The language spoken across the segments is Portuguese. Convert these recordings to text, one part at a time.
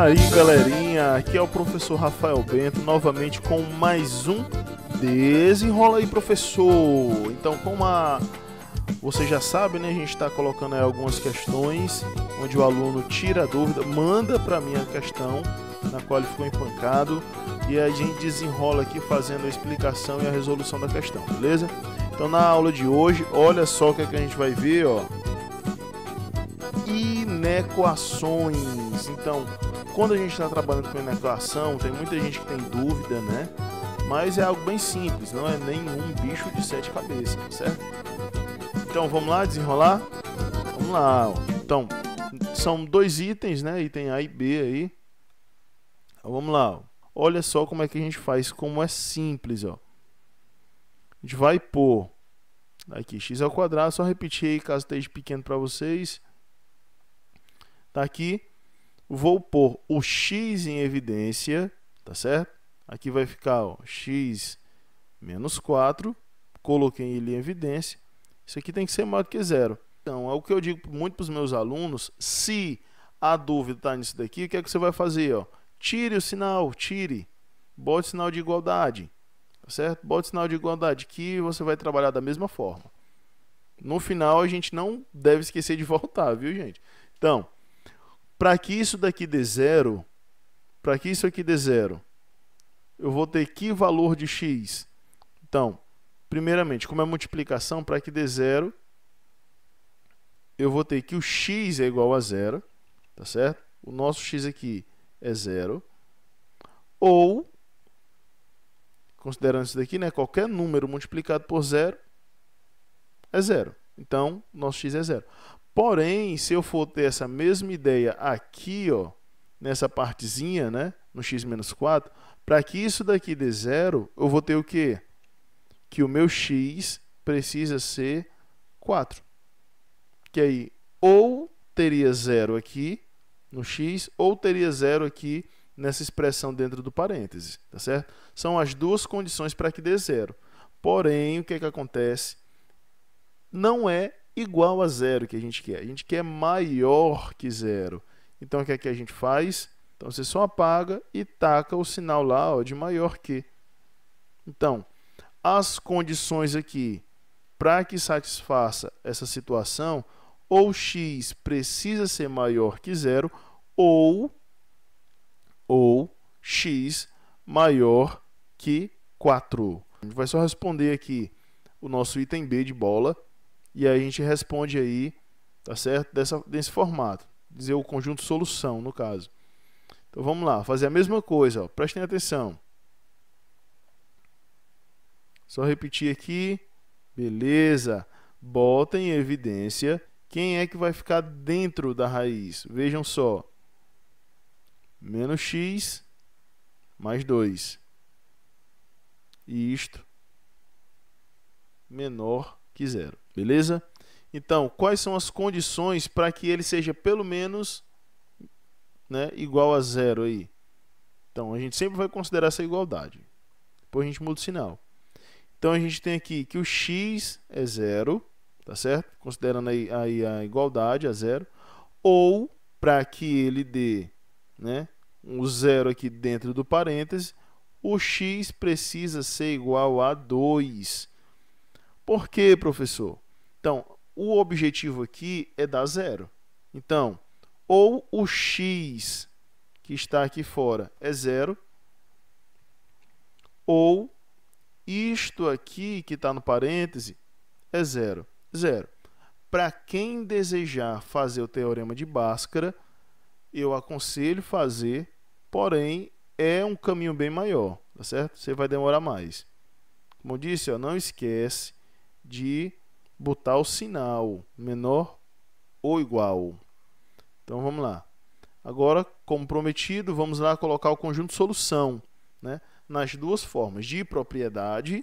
aí, galerinha, aqui é o professor Rafael Bento, novamente com mais um Desenrola aí, professor. Então, você já sabe, né, a gente está colocando aí algumas questões, onde o aluno tira a dúvida, manda para mim a questão na qual ele ficou empancado, e a gente desenrola aqui fazendo a explicação e a resolução da questão, beleza? Então, na aula de hoje, olha só o que, é que a gente vai ver, ó. Inequações. Então, quando a gente está trabalhando com inequação, tem muita gente que tem dúvida, né? Mas é algo bem simples, não é nenhum bicho de 7 cabeças, certo? Então, vamos lá desenrolar? Vamos lá, ó. Então, são dois itens, né? Item A e B aí. Então, vamos lá, ó. Olha só como é que a gente faz, como é simples, ó. A gente vai pôr aqui x ao quadrado, só repetir aí caso esteja pequeno para vocês. Tá aqui, vou pôr o x em evidência, tá certo? Aqui vai ficar, ó, x menos 4, coloquei ele em evidência. Isso aqui tem que ser maior do que zero. Então, é o que eu digo muito para os meus alunos, se a dúvida está nisso daqui, o que é que você vai fazer? Ó? Tire o sinal, bote o sinal de igualdade, tá certo? Bote o sinal de igualdade, que você vai trabalhar da mesma forma. No final, a gente não deve esquecer de voltar, viu, gente? Então, para que isso daqui dê zero, para que isso aqui dê zero, eu vou ter que valor de x? Então, primeiramente, como é multiplicação, para que dê zero, eu vou ter que o x é igual a zero, tá certo? O nosso x aqui é zero. Ou, considerando isso daqui, né, qualquer número multiplicado por zero é zero. Então, nosso x é zero. Porém, se eu for ter essa mesma ideia aqui, ó, nessa partezinha, né, no x menos 4, para que isso daqui dê zero, eu vou ter o quê? Que o meu x precisa ser 4. Que aí, ou teria zero aqui no x, ou teria zero aqui nessa expressão dentro do parênteses, tá certo? São as duas condições para que dê zero. Porém, o que é que acontece? Não é igual a zero que a gente quer maior que zero. Então, o que é que a gente faz? Então, você só apaga e taca o sinal lá, ó, de maior que. Então, as condições aqui, para que satisfaça essa situação, ou x precisa ser maior que zero, ou x maior que 4. A gente vai só responder aqui o nosso item B de bola, e aí a gente responde aí, tá certo? Desse formato, dizer o conjunto solução, no caso. Então vamos lá, fazer a mesma coisa, ó. Prestem atenção. Só repetir aqui, beleza. Bota em evidência quem é que vai ficar dentro da raiz. Vejam só, menos x mais 2. E isto menor que zero, beleza? Então, quais são as condições para que ele seja pelo menos, né, igual a zero aí? Então, a gente sempre vai considerar essa igualdade. Depois a gente muda o sinal. Então, a gente tem aqui que o x é zero, tá certo? Considerando aí a igualdade a zero. Ou, para que ele dê, né, um zero aqui dentro do parêntese, o x precisa ser igual a 2. Por quê, professor? Então, o objetivo aqui é dar zero. Então, ou o x que está aqui fora é zero, ou isto aqui que está no parêntese é zero. Zero. Para quem desejar fazer o teorema de Bhaskara, eu aconselho fazer, porém, é um caminho bem maior, tá certo? Você vai demorar mais. Como eu disse, ó, não esquece de botar o sinal menor ou igual. Então, vamos lá. Agora, como prometido, vamos lá colocar o conjunto solução, né, nas duas formas, de propriedade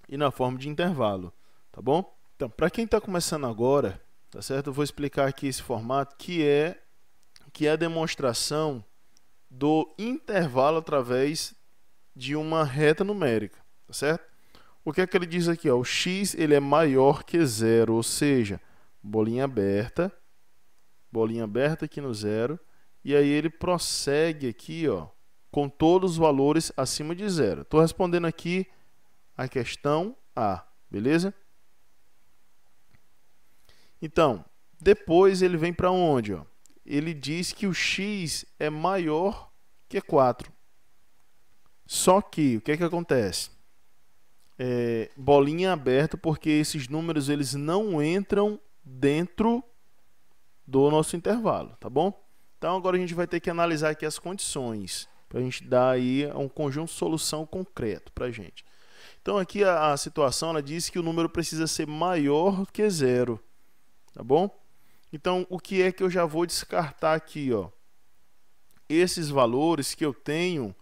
e na forma de intervalo, tá bom? Então, para quem está começando agora, tá certo? Eu vou explicar aqui esse formato que é a demonstração do intervalo através de uma reta numérica, tá certo? O que é que ele diz aqui? Ó? O x ele é maior que zero, ou seja, bolinha aberta aqui no zero, E aí ele prossegue aqui, ó, com todos os valores acima de 0. Estou respondendo aqui a questão A, beleza? Então, depois ele vem para onde? Ó? Ele diz que o x é maior que 4. Só que, o que é que acontece? Bolinha aberta, porque esses números eles não entram dentro do nosso intervalo, tá bom? Então, agora a gente vai ter que analisar aqui as condições, para a gente dar aí um conjunto de solução concreto para a gente. Então, aqui a situação, ela diz que o número precisa ser maior que 0, tá bom? Então, o que é que eu já vou descartar aqui, ó? Esses valores que eu tenho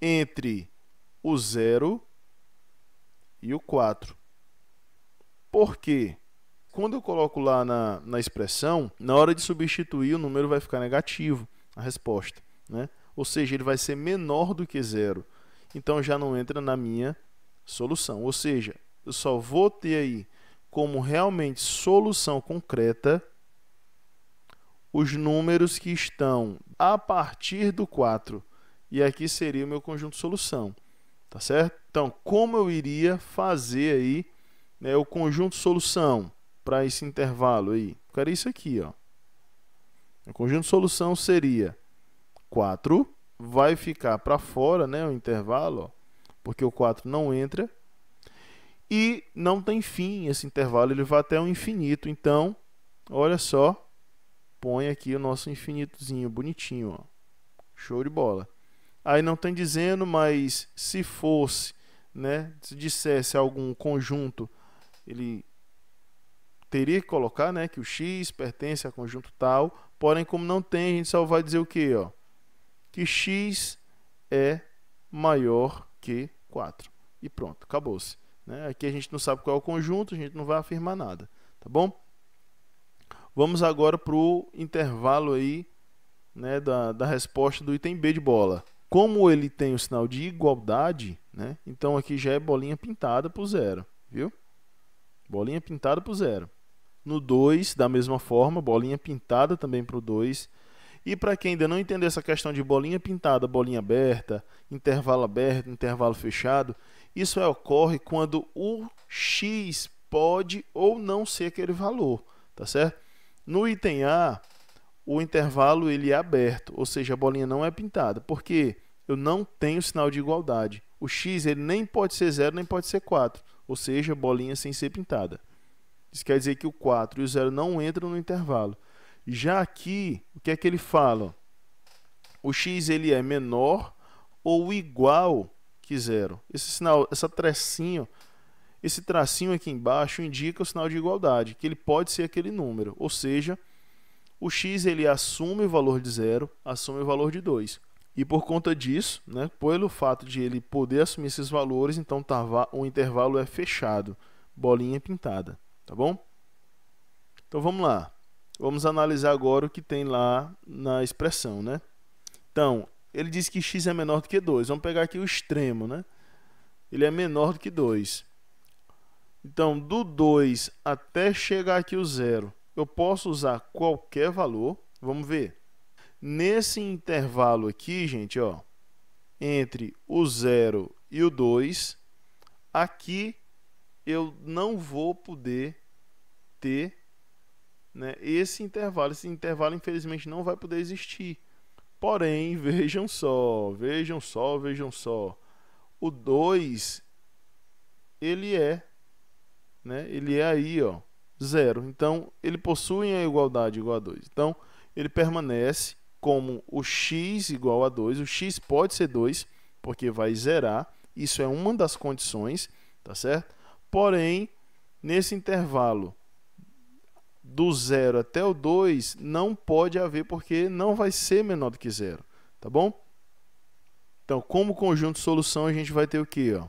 entre o 0 e o 4. Por quê? Quando eu coloco lá na expressão, na hora de substituir, o número vai ficar negativo, a resposta, né? Ou seja, ele vai ser menor do que 0. Então, já não entra na minha solução. Ou seja, eu só vou ter aí como realmente solução concreta os números que estão a partir do 4. E aqui seria o meu conjunto de solução, tá certo? Então, como eu iria fazer aí, né, o conjunto de solução para esse intervalo aí? Eu quero isso aqui, ó. O conjunto de solução seria 4, vai ficar para fora, né, o intervalo, ó, porque o 4 não entra, e não tem fim esse intervalo, ele vai até o infinito. Então, olha só, põe aqui o nosso infinitozinho bonitinho, ó. Show de bola. Aí não tem dizendo, mas se fosse, né, se dissesse algum conjunto, ele teria que colocar, né, que o x pertence a conjunto tal, porém, como não tem, a gente só vai dizer o quê, ó? Que x é maior que 4. E pronto, acabou-se, né? Aqui a gente não sabe qual é o conjunto, a gente não vai afirmar nada, tá bom? Vamos agora para o intervalo aí, né, da resposta do item B de bola. Como ele tem o sinal de igualdade, né, então aqui já é bolinha pintada para o 0, viu? Bolinha pintada para o 0. No 2, da mesma forma, bolinha pintada também para o 2. E para quem ainda não entendeu essa questão de bolinha pintada, bolinha aberto, intervalo fechado, isso ocorre quando o x pode ou não ser aquele valor, tá certo? No item A, o intervalo ele é aberto, ou seja, a bolinha não é pintada, porque eu não tenho sinal de igualdade. O x ele nem pode ser 0, nem pode ser 4, ou seja, bolinha sem ser pintada. Isso quer dizer que o 4 e o 0 não entram no intervalo. Já aqui, o que é que ele fala? O x ele é menor ou igual que 0. Esse sinal, esse tracinho aqui embaixo indica o sinal de igualdade, que ele pode ser aquele número, ou seja, o x ele assume o valor de 0, assume o valor de 2. E por conta disso, né, pelo fato de ele poder assumir esses valores, então o intervalo é fechado, bolinha pintada, tá bom? Então vamos lá. Vamos analisar agora o que tem lá na expressão, né? Então, ele diz que x é menor do que 2. Vamos pegar aqui o extremo, né? Ele é menor do que 2. Então, do 2 até chegar aqui o 0, eu posso usar qualquer valor. Vamos ver. Nesse intervalo aqui, gente, ó, entre o 0 e o 2, aqui eu não vou poder ter, né, esse intervalo. Esse intervalo, infelizmente, não vai poder existir. Porém, vejam só. O 2, ele é, né, ele é aí, ó, 0. Então, ele possui a igualdade igual a 2. Então, ele permanece como o x igual a 2. O x pode ser 2, porque vai zerar. Isso é uma das condições, tá certo? Porém, nesse intervalo do 0 até o 2, não pode haver, porque não vai ser menor do que 0, tá bom? Então, como conjunto de solução, a gente vai ter o quê, ó?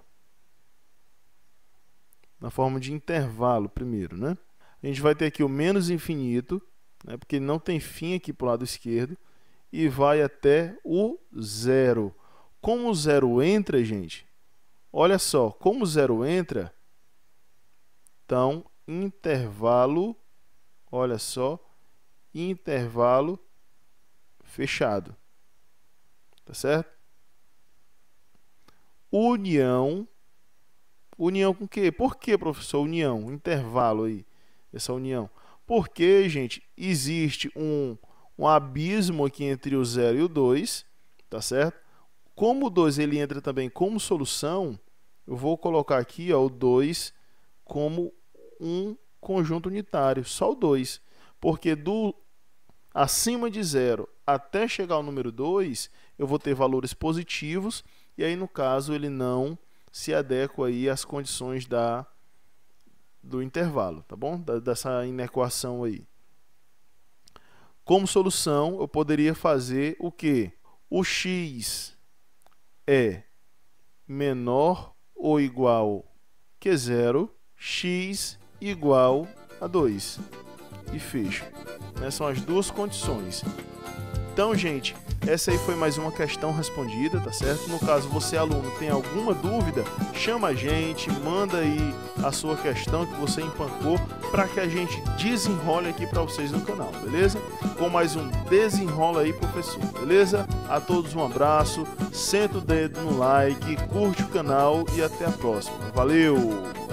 Na forma de intervalo primeiro, né? A gente vai ter aqui o menos infinito, né, porque não tem fim aqui para o lado esquerdo, e vai até o 0. Como o 0 entra, gente, olha só, como o 0 entra, então, intervalo, olha só, intervalo fechado. Tá certo? União. União com o quê? Por que, professor, união? Intervalo aí, essa união. Porque, gente, existe um abismo aqui entre o 0 e o 2, tá certo? Como o 2 ele entra também como solução, eu vou colocar aqui, ó, o 2 como um conjunto unitário, só o 2. Porque do acima de 0 até chegar ao número 2, eu vou ter valores positivos, e aí, no caso, ele não se adequa aí às condições do intervalo, tá bom? Dessa inequação aí. Como solução, eu poderia fazer o quê? O x é menor ou igual que 0, x igual a 2. E fecho. Essas são as duas condições. Então, gente, essa aí foi mais uma questão respondida, tá certo? No caso, você, aluno, tem alguma dúvida, chama a gente, manda aí a sua questão que você empancou para que a gente desenrole aqui para vocês no canal, beleza? Com mais um Desenrola aí, professor, beleza? A todos um abraço, senta o dedo no like, curte o canal e até a próxima. Valeu!